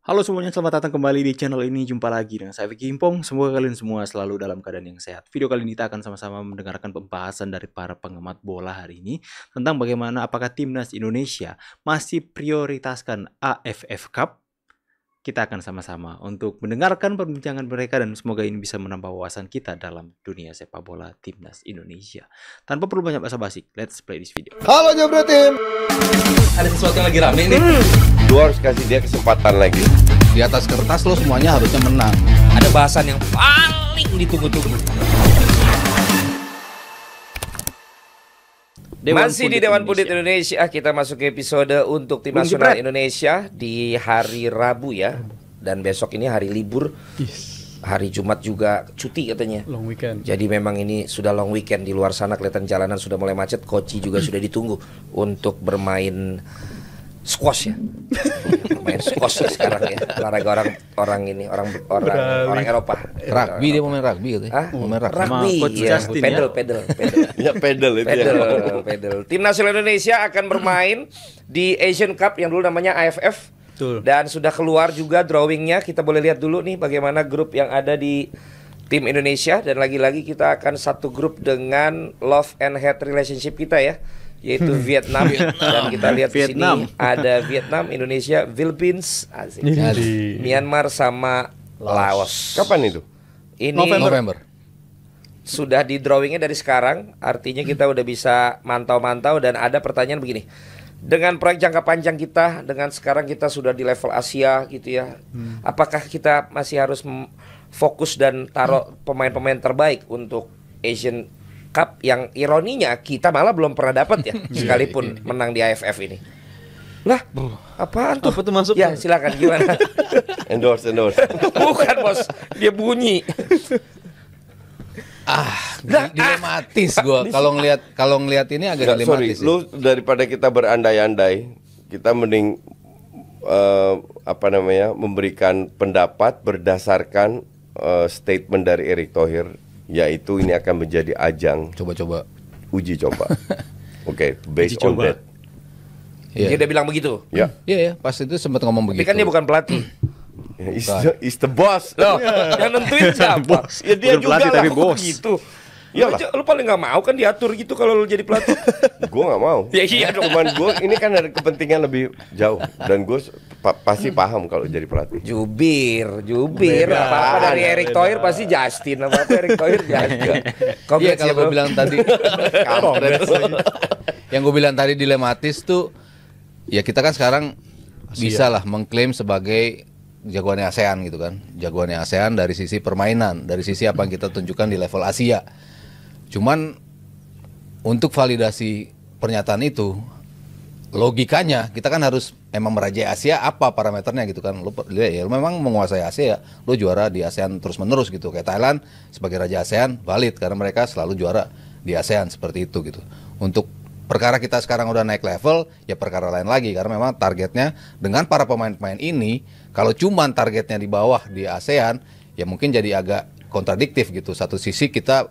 Halo semuanya, selamat datang kembali di channel ini. Jumpa lagi dengan saya Vicky Impong. Semoga kalian semua selalu dalam keadaan yang sehat. Video kali ini kita akan sama-sama mendengarkan pembahasan dari para pengamat bola hari ini tentang bagaimana apakah timnas Indonesia masih prioritaskan AFF Cup. Kita akan sama-sama untuk mendengarkan perbincangan mereka dan semoga ini bisa menambah wawasan kita dalam dunia sepak bola timnas Indonesia. Tanpa perlu banyak basa-basi, let's play this video. Halo Jabro Tim. Ada sesuatu yang lagi rame nih. Lu harus kasih dia kesempatan lagi. Di atas kertas lo semuanya harusnya menang. Ada bahasan yang paling ditunggu-tunggu. Masih di Dewan Pundit Indonesia, kita masuk ke episode untuk Tim Nasional Indonesia di hari Rabu ya. Dan besok ini hari libur. Hari Jumat juga cuti katanya. Long weekend. Jadi memang ini sudah long weekend. Di luar sana kelihatan jalanan sudah mulai macet. Koci juga sudah ditunggu untuk bermain squash ya. Main squash sekarang ya. Olahraga orang orang Eropa. Rugby, dia mau main rugby gitu. Mau main rugby. Rugby ya. Pedal. Ya pedal itu ya. Pedal. Tim Nasional Indonesia akan bermain di Asian Cup yang dulu namanya AFF. Betul. Dan sudah keluar juga drawingnya. Kita boleh lihat dulu nih bagaimana grup yang ada di tim Indonesia. Dan lagi-lagi kita akan satu grup dengan love and hate relationship kita ya, yaitu Vietnam. Dan kita lihat di sini ada Vietnam, Indonesia, Philippines, Myanmar sama Laos. Kapan itu? Ini November. sudah di drawingnya dari sekarang. Artinya kita udah bisa mantau-mantau. Dan ada pertanyaan begini, dengan proyek jangka panjang kita, dengan sekarang kita sudah di level Asia gitu ya, apakah kita masih harus fokus dan taruh pemain-pemain terbaik untuk Asian Cup yang ironinya kita malah belum pernah dapat ya, sekalipun menang di AFF ini. Lah, apaan tuh? Apa tuh masuk? Ya, silakan gimana? Endorse. Bukan bos, dia bunyi. Dilematis gua kalau ngelihat ini agak Nggak, sorry, dilematis. lu daripada kita berandai-andai, kita mending memberikan pendapat berdasarkan statement dari Erick Thohir, yaitu ini akan menjadi ajang Coba-coba. uji coba. Oke, based Uji on coba. that. Dia udah bilang begitu. Ya, Iya, pas itu sempat ngomong Tapi begitu. kan dia bukan pelatih. is the boss. Loh, yang nentuin siapa? Ya dia Bukan juga pelatih, lah tapi kok bos. gitu. Iyalah. Iyalah. Lu paling nggak mau kan diatur gitu kalau lu jadi pelatih. Gue nggak mau. Ya iya dong. Cuman gue ini kan ada kepentingan lebih jauh dan gue pasti paham kalau jadi pelatih. Jubir. Beda. Apa-apa dari Erick Thohir pasti Justin. Apa-apa Erick Thohir Justin. Iya, kalau gue bilang tadi yang gue bilang tadi dilematis tuh, ya kita kan sekarang bisa lah mengklaim sebagai jagoannya ASEAN gitu kan. Jagoannya ASEAN dari sisi permainan, dari sisi apa yang kita tunjukkan di level Asia. Cuman untuk validasi pernyataan itu, logikanya kita kan harus memang merajai Asia, apa parameternya gitu kan. Lu memang menguasai Asia, lu juara di ASEAN terus-menerus gitu. Kayak Thailand sebagai raja ASEAN valid karena mereka selalu juara di ASEAN seperti itu gitu. Untuk perkara kita sekarang udah naik level, ya perkara lain lagi karena memang targetnya dengan para pemain-pemain ini, kalau cuman targetnya di bawah di ASEAN, ya mungkin jadi agak kontradiktif gitu. Satu sisi kita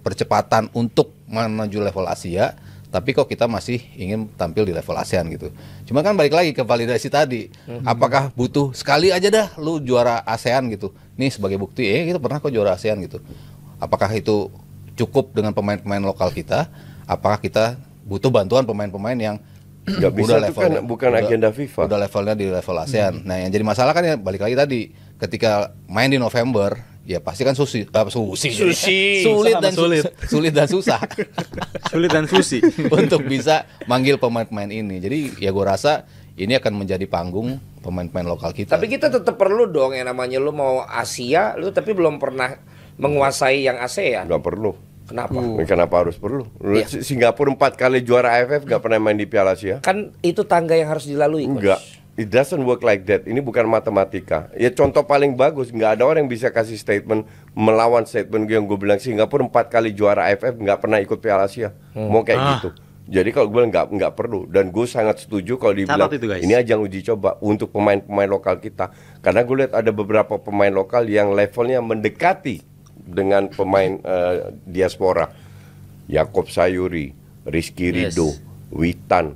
percepatan untuk menuju level Asia, tapi kok kita masih ingin tampil di level ASEAN gitu. Cuma kan balik lagi ke validasi tadi, apakah butuh sekali aja dah lu juara ASEAN gitu, nih sebagai bukti, kita pernah kok juara ASEAN gitu. Apakah itu cukup dengan pemain-pemain lokal kita? Apakah kita butuh bantuan pemain-pemain yang Nggak bisa, itu kan bukan agenda FIFA. Udah levelnya di level ASEAN. Nah, yang jadi masalah kan ya balik lagi tadi, ketika main di November, ya pasti kan sulit dan susah Sulit dan susi untuk bisa manggil pemain-pemain ini. Jadi ya gue rasa ini akan menjadi panggung pemain-pemain lokal kita. Tapi kita tetap perlu dong yang namanya lu mau Asia, lu tapi belum pernah menguasai yang ASEAN. Nggak perlu. Kenapa? Kenapa harus perlu? Iya. Singapura 4 kali juara AFF nggak pernah main di Piala Asia? Kan itu tangga yang harus dilalui. Coach. Enggak. It doesn't work like that. Ini bukan matematika. Ya contoh paling bagus, nggak ada orang yang bisa kasih statement melawan statement yang gue bilang Singapura 4 kali juara AFF nggak pernah ikut Piala Asia. Mau kayak gitu. Jadi kalau gue bilang nggak perlu, dan gue sangat setuju kalau dibilang itu, guys. ini ajang uji coba untuk pemain-pemain lokal kita. Karena gue lihat ada beberapa pemain lokal yang levelnya mendekati dengan pemain diaspora. Yakob Sayuri, Rizky Ridho, Witan,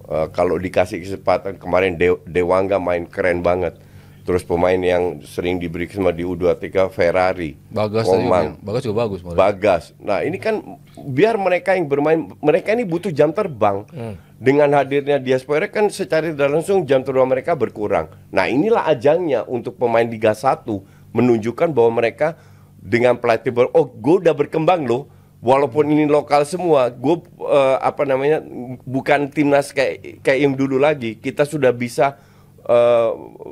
Kalau dikasih kesempatan kemarin Dewangga main keren banget. Terus pemain yang sering diberi kesempatan di U23 Ferrari, Komang, Bagas juga bagus. Bagas. Nah ini kan biar mereka yang bermain, mereka ini butuh jam terbang. Dengan hadirnya diaspora kan secara tidak langsung jam terbang mereka berkurang. Nah inilah ajangnya untuk pemain Liga 1 menunjukkan bahwa mereka dengan pelatih gue udah berkembang loh. Walaupun ini lokal semua, gue bukan timnas kayak yang dulu lagi. Kita sudah bisa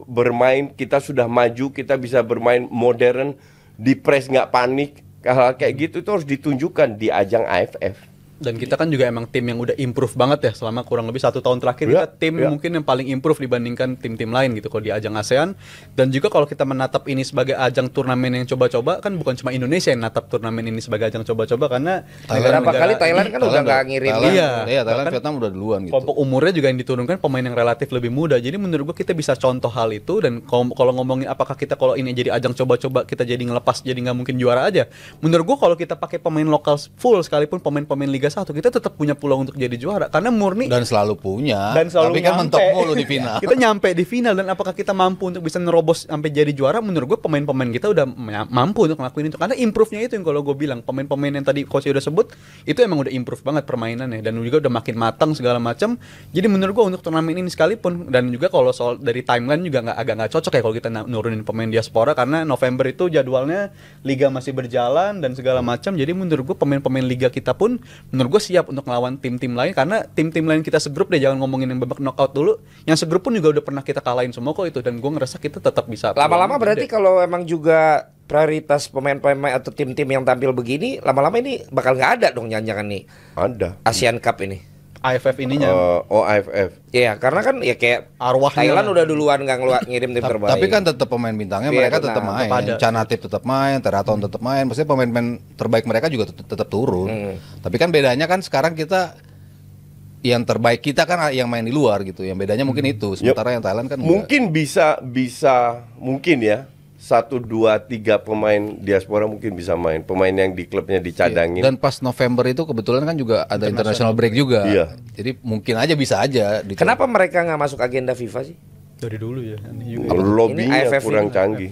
bermain, kita sudah maju, kita bisa bermain modern, di press nggak panik, hal kayak gitu itu harus ditunjukkan di ajang AFF. Dan kita kan juga emang tim yang udah improve banget ya selama kurang lebih 1 tahun terakhir. Kita tim mungkin yang paling improve dibandingkan tim-tim lain gitu kalau di ajang ASEAN. Dan juga kalau kita menatap ini sebagai ajang turnamen yang coba-coba, kan bukan cuma Indonesia yang natap turnamen ini sebagai ajang coba-coba, karena beberapa kali Thailand kan udah nggak ngirim. Thailand, Vietnam udah duluan gitu. Kelompok umurnya juga yang diturunkan pemain yang relatif lebih muda. Jadi menurut gua kita bisa contoh hal itu. Dan kalau ngomongin apakah kita kalau ini jadi ajang coba-coba kita jadi ngelepas jadi nggak mungkin juara aja. Menurut gua kalau kita pakai pemain lokal full sekalipun pemain-pemain Liga 1, kita tetap punya peluang untuk jadi juara karena murni Dan selalu punya. dan selalu Tapi kan nyampe. mentok mulu di final. Kita nyampe di final, dan apakah kita mampu untuk bisa nerobos sampai jadi juara? Menurut gue pemain-pemain kita udah mampu untuk ngelakuin itu, karena improve-nya itu yang kalau gue bilang pemain-pemain yang tadi coach udah sebut itu emang udah improve banget permainannya dan juga udah makin matang segala macam. Jadi menurut gue untuk turnamen ini sekalipun, dan juga kalau soal dari timeline juga agak nggak cocok ya kalau kita nurunin pemain diaspora, karena November itu jadwalnya liga masih berjalan dan segala macam. Jadi menurut gue pemain-pemain liga kita pun menurut gue siap untuk ngelawan tim-tim lain, karena tim-tim lain kita segrup deh, jangan ngomongin yang babak knockout dulu, yang segrup pun juga udah pernah kita kalahin semua kok itu, dan gue ngerasa kita tetap bisa. Lama-lama berarti kalau emang juga prioritas pemain-pemain atau tim-tim yang tampil begini, lama-lama ini bakal nggak ada dong jangan-jangan nih Ada. Asian Cup ini. AFF ininya AFF. Iya, karena kan ya kayak arwahnya Thailand udah duluan nggak ngirim tim terbaik. Tapi kan tetap pemain bintangnya Iya, mereka benar, tetap main. tetap ada. Canatip tetap main, Teraton tetap main. Maksudnya pemain-pemain terbaik mereka juga tetap turun. Tapi kan bedanya kan sekarang kita yang terbaik kita kan yang main di luar gitu. Yang bedanya mungkin itu. Sementara yang Thailand kan Mungkin bisa mungkin ya 1, 2, 3 pemain diaspora mungkin bisa main. Pemain yang di klubnya dicadangin. Dan pas November itu kebetulan kan juga ada international break juga. Iya. Jadi mungkin aja bisa aja. Kenapa mereka nggak masuk agenda FIFA sih? dari dulu ya. Aneh juga. Lobbynya AFF kurang ini. canggih.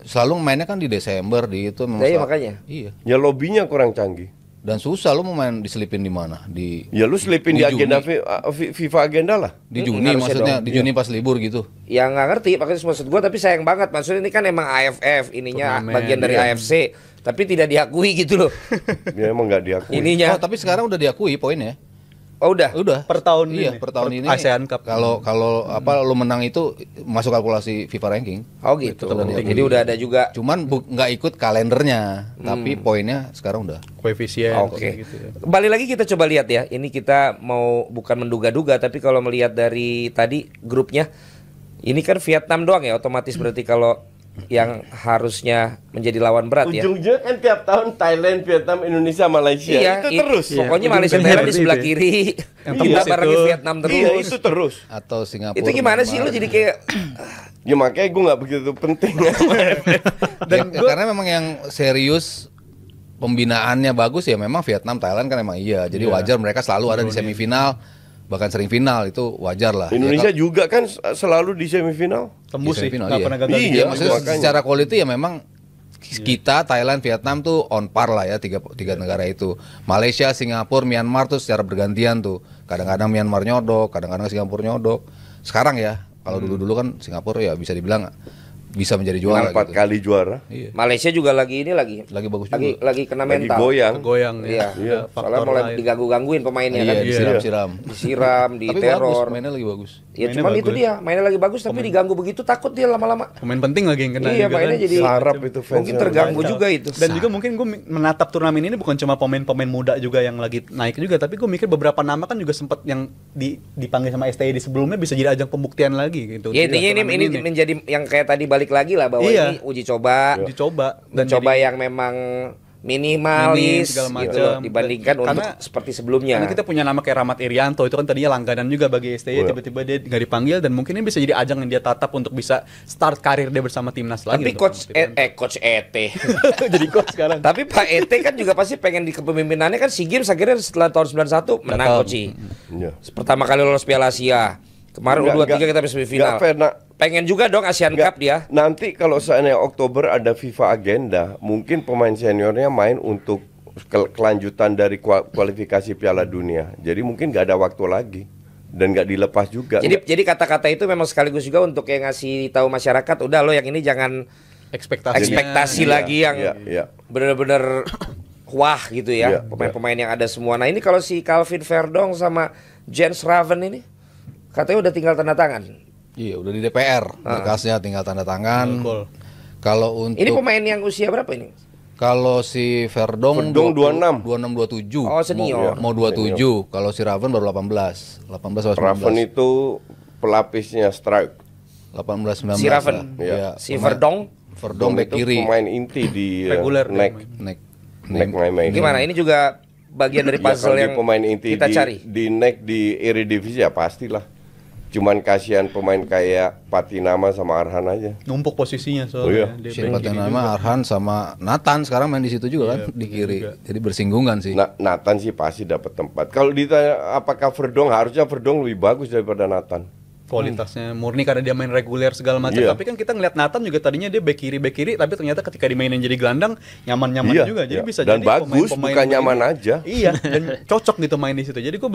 Selalu mainnya kan di Desember di itu memang Iya, selalu- makanya. Iya. Ya lobbynya kurang canggih. Dan susah lu mau main diselipin di mana? Di Ya lu selipin di Juni. agenda FIFA agenda lah. di Juni harusnya maksudnya dong. di Juni pas libur gitu. Ya nggak ngerti, makanya maksud gue, tapi sayang banget. Maksudnya ini kan emang AFF, ininya Turnamen, bagian dari iya. AFC, tapi tidak diakui gitu loh. Ya emang nggak diakui. Ininya. Oh, tapi sekarang udah diakui poinnya. Oh udah. Udah. Per tahun Iya, ini. per tahun ini. ASEAN Cup. Kalau apa lu menang itu masuk kalkulasi FIFA ranking. Oh gitu. Tetap penting. Jadi udah ada juga. Cuman nggak ikut kalendernya, tapi poinnya sekarang udah. koefisien Oke. kayak gitu ya. Kembali lagi kita coba lihat ya. Ini kita mau bukan menduga-duga, tapi kalau melihat dari tadi grupnya, ini kan Vietnam doang ya. Otomatis berarti kalau yang harusnya menjadi lawan berat ya. Ujung-ujungnya kan tiap tahun Thailand, Vietnam, Indonesia, Malaysia. Itu terus. Iya. Pokoknya Malaysia Ujung-ujungnya Thailand di seperti sebelah itu. kiri. Yang Kita tembus barengin itu. Vietnam terus. Iya itu terus. Atau Singapura. Itu gimana sih lu jadi kayak Ya makanya gue nggak begitu penting. Dan karena memang yang serius pembinaannya bagus ya memang Vietnam, Thailand kan emang iya. Jadi wajar mereka selalu ada di semifinal, bahkan sering final, itu wajar lah. Indonesia Ya, juga kan selalu di semifinal. Tembus sih, semifinal, nggak iya. pernah gagal. Iya, iya, maksudnya makanya. secara quality ya memang kita Thailand, Vietnam tuh on par lah ya tiga negara itu. Malaysia, Singapura, Myanmar tuh secara bergantian tuh. Kadang-kadang Myanmar nyodok, kadang-kadang Singapura nyodok. Sekarang ya, kalau dulu-dulu kan Singapura ya bisa dibilang bisa menjadi juara Menang 4 gitu. kali juara. Iya. Malaysia juga lagi ini lagi Lagi bagus juga. lagi kena Lagi mental. goyang. goyang Iya. ya. Ada Soalnya faktor mulai lain. diganggu-gangguin pemainnya Iya, kan. disiram-siram. Disiram, di Tapi teror. bagus, mainnya lagi bagus. Ya Mainnya cuman bagus. itu dia, mainnya lagi bagus tapi diganggu begitu takut dia lama-lama. Pemain penting lagi yang kena Iya, juga mainnya kan. jadi Sarap itu fansnya. mungkin terganggu juga itu. Dan juga mungkin gue menatap turnamen ini bukan cuma pemain-pemain muda juga yang lagi naik juga, tapi gue mikir beberapa nama kan juga sempat yang dipanggil sama STI di sebelumnya bisa jadi ajang pembuktian lagi gitu. Ya Jadi intinya turnamen ini menjadi yang kayak tadi balik lagi lah bahwa Iya. ini uji coba, dicoba mencoba yang memang minimalis segala gitu macam. loh, dibandingkan untuk Karena- seperti sebelumnya. Karena kita punya nama kayak Rahmat Irianto, itu kan tadinya langganan juga bagi STY, tiba-tiba dia nggak dipanggil, dan mungkin ini bisa jadi ajang yang dia tatap untuk bisa start karir dia bersama timnas lagi. Tapi untuk coach ET. jadi coach sekarang. Tapi Pak ET kan juga pasti pengen di kepemimpinannya kan SEA Games akhirnya setelah tahun 91 menang coach. Iya. Pertama kali lolos Piala Asia. Kemarin U23 kita bisa semifinal. Nggak fair, Pengen juga dong Asian Nggak, Cup dia. nanti kalau seandainya Oktober ada FIFA agenda, mungkin pemain seniornya main untuk kelanjutan dari kualifikasi Piala Dunia. Jadi mungkin nggak ada waktu lagi dan nggak dilepas juga. Jadi kata-kata itu memang sekaligus juga untuk kayak ngasih tahu masyarakat, udah lo yang ini jangan ekspektasi Iya, lagi yang iya. bener-bener wah gitu ya, Iya, pemain-pemain yang ada semua. Nah ini kalau si Calvin Verdong sama Jens Raven ini katanya udah tinggal tanda tangan. Iya, udah di DPR. Berkasnya tinggal tanda tangan. Betul. Kalau untuk Ini pemain yang usia berapa ini? kalau si Verdong 26. 26 27. Oh, senior. Mau 27. Kalau si Raven baru 18. 18 atau 19. Raven itu pelapisnya strike. 18 19. Si Raven. Iya. Si Verdong Verdong back itu kiri. pemain inti di Reguler dia neck main. Neck. main. gimana? Ini juga bagian dari Ya, puzzle kalau dia yang pemain inti kita cari. di neck di Eredivisie ya pastilah. Cuman kasihan pemain kayak Patinama sama Arhan aja. Numpuk posisinya Oh iya. soalnya. Dia Siapa back kiri nama juga. Arhan sama Nathan sekarang main di situ juga kan di kiri. Jadi bersinggungan sih. Nathan sih pasti dapat tempat. Kalau ditanya apakah Verdong, harusnya Verdong lebih bagus daripada Nathan. Kualitasnya murni karena dia main reguler segala macam. Iya. Tapi kan kita ngeliat Nathan juga tadinya dia back kiri, tapi ternyata ketika dimainin jadi gelandang nyaman-nyaman Iya, juga. Jadi iya. bisa Dan jadi bagus, bukan nyaman aja. Iya, dan cocok gitu main di situ. Jadi gue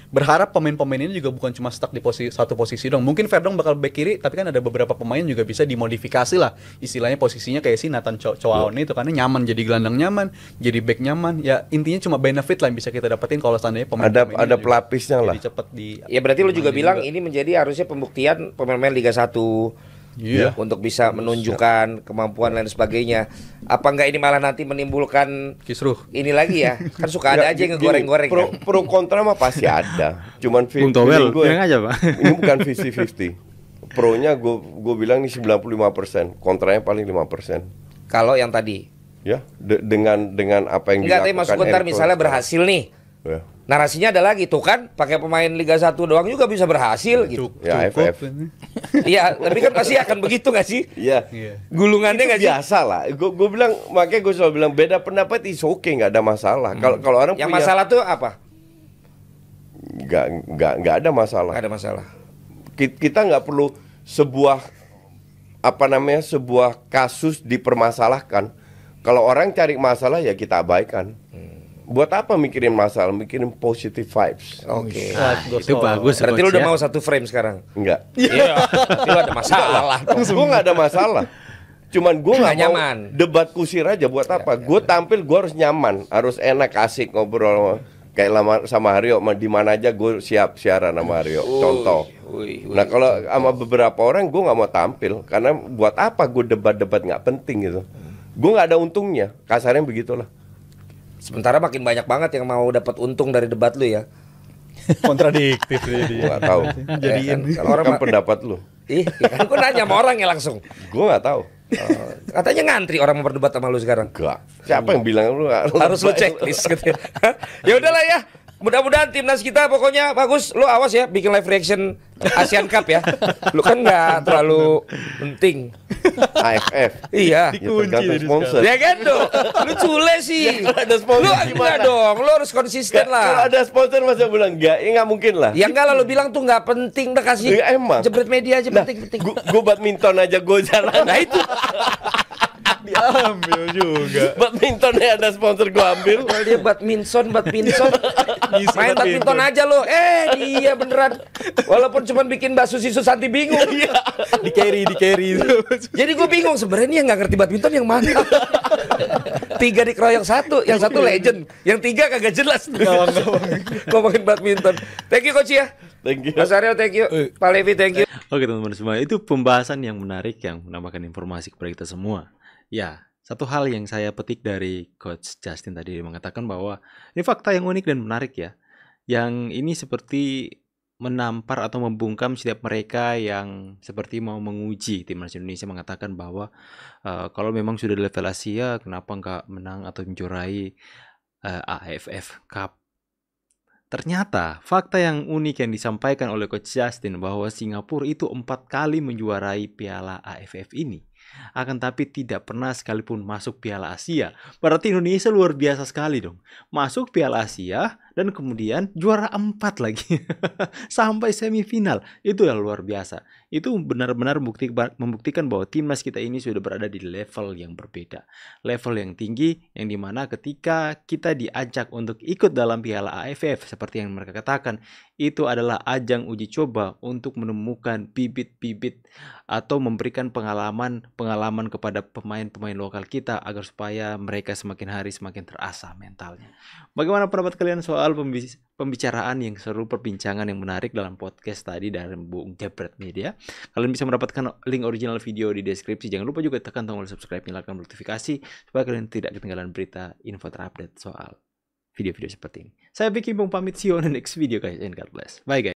berharap pemain-pemain ini juga bukan cuma stuck di satu posisi dong. Mungkin Verdong bakal back kiri, tapi kan ada beberapa pemain juga bisa dimodifikasi lah. Istilahnya posisinya kayak si Nathan Choaon itu karena nyaman jadi gelandang nyaman, jadi back nyaman. Ya intinya cuma benefit lah yang bisa kita dapetin kalau seandainya pemain-pemain ini Ada juga pelapisnya lah. jadi cepet di. Ya berarti lu juga dimainin bilang ini menjadi harusnya pembuktian pemain-pemain Liga 1 Iya. untuk bisa menunjukkan kemampuan dan sebagainya. Apa enggak ini malah nanti menimbulkan Kisruh. ini lagi ya? Kan suka ada Nggak, aja yang gini, ngegoreng-goreng pro, kan? pro kontra mah pasti ada. Cuman Bung Towel, gue bilang aja, Pak. ini bukan 50-50. Pronya gue bilang ini 95%, kontranya paling 5%. Kalau yang tadi. Ya, dengan apa yang Enggak, tapi dilakukan masuk bentar Eric misalnya Royce. berhasil nih. Ya. Narasinya ada lagi tuh kan, pakai pemain Liga 1 doang juga bisa berhasil gitu. Ya, Cukup. FF. Iya, tapi kan pasti akan begitu gak sih? Iya. Gulungannya Itu gak sih? biasa lah. Gue bilang, makanya gue selalu bilang beda pendapat is oke, nggak ada masalah. Kalau orang Yang punya masalah tuh apa? nggak ada masalah. Gak ada masalah. Kita nggak perlu sebuah sebuah kasus dipermasalahkan. Kalau orang cari masalah ya kita abaikan. Buat apa mikirin masalah, mikirin positive vibes? Oke. Itu bagus. Berarti Coach, lu udah ya. mau satu frame sekarang? Enggak. Iya. Berarti lu ada masalah. Gue nggak ada masalah. Cuman gue nggak Nggak mau nyaman. debat kusir aja. Buat apa? Gue tampil, gue harus nyaman, harus enak, asik ngobrol kayak sama Haryo. Di mana aja gue siap siaran sama Haryo. Contoh. Nah kalau sama beberapa orang gue nggak mau tampil karena buat apa gue debat-debat nggak penting gitu. Gue nggak ada untungnya. Kasarnya begitulah. Sementara makin banyak banget yang mau dapat untung dari debat lu ya. Kontradiktif dia. Gue nggak tahu. Jadiin. Kan orang Kan pendapat lu. Ih, ya kan gua nanya sama orang ya langsung. Gue nggak tahu. Katanya ngantri orang mau berdebat sama lu sekarang. Enggak. Siapa yang bilang lu nggak- Harus lu checklist gitu. Ya udahlah ya. Mudah-mudahan timnas kita pokoknya bagus. Lu awas ya bikin live reaction Asian Cup ya. Lu kan nggak terlalu penting. AFF. Iya. Ya, tergantung sponsor. Ya kan dong. Lu cule sih. kalau ada sponsor Lu gimana? enggak dong. Lu harus konsisten Kalau lah. ada sponsor masa bilang enggak, ya nggak mungkin lah. Ya enggak lah lu bilang tuh nggak penting udah kasih. Ya, emang. Jebret media aja Nah, penting-penting. gue badminton aja gue jalan. Nah itu. Diambil juga. Badmintonnya ada sponsor gue ambil. Kalau dia badminton. Main badminton aja lo. Dia beneran. Walaupun cuma bikin Mbak Susi Susanti bingung. Di carry Jadi gue bingung sebenarnya ini yang nggak ngerti badminton yang mana. 3 dikeroyok satu, yang satu legend, yang 3 kagak jelas. Ngomongin badminton. Thank you Coach ya. Thank you. Mas Aryo thank you. Pak Levi thank you. Oke teman-teman semua, itu pembahasan yang menarik yang menambahkan informasi kepada kita semua. Ya, satu hal yang saya petik dari Coach Justin tadi, dia mengatakan bahwa ini fakta yang unik dan menarik ya. Yang ini seperti menampar atau membungkam setiap mereka yang seperti mau menguji timnas Indonesia, mengatakan bahwa kalau memang sudah di level Asia, kenapa nggak menang atau menjuarai AFF Cup. Ternyata fakta yang unik yang disampaikan oleh Coach Justin bahwa Singapura itu 4 kali menjuarai Piala AFF ini, akan tapi tidak pernah sekalipun masuk Piala Asia. Berarti Indonesia luar biasa sekali dong. Masuk Piala Asia dan kemudian juara 4 lagi. Sampai semifinal. Itu yang luar biasa. Itu benar-benar membuktikan bahwa timnas kita ini sudah berada di level yang berbeda. Level yang tinggi, yang dimana ketika kita diajak untuk ikut dalam Piala AFF, seperti yang mereka katakan, itu adalah ajang uji coba untuk menemukan bibit-bibit atau memberikan pengalaman kepada pemain-pemain lokal kita agar supaya mereka semakin hari semakin terasah mentalnya. Bagaimana pendapat kalian soal pembicaraan yang seru, perbincangan yang menarik dalam podcast tadi dari Bung Jebret Media? Kalian bisa mendapatkan link original video di deskripsi. Jangan lupa juga tekan tombol subscribe, nyalakan notifikasi supaya kalian tidak ketinggalan berita info terupdate soal video-video seperti ini. Saya Vicky Bung pamit, see you on the next video guys, and God bless. Bye guys.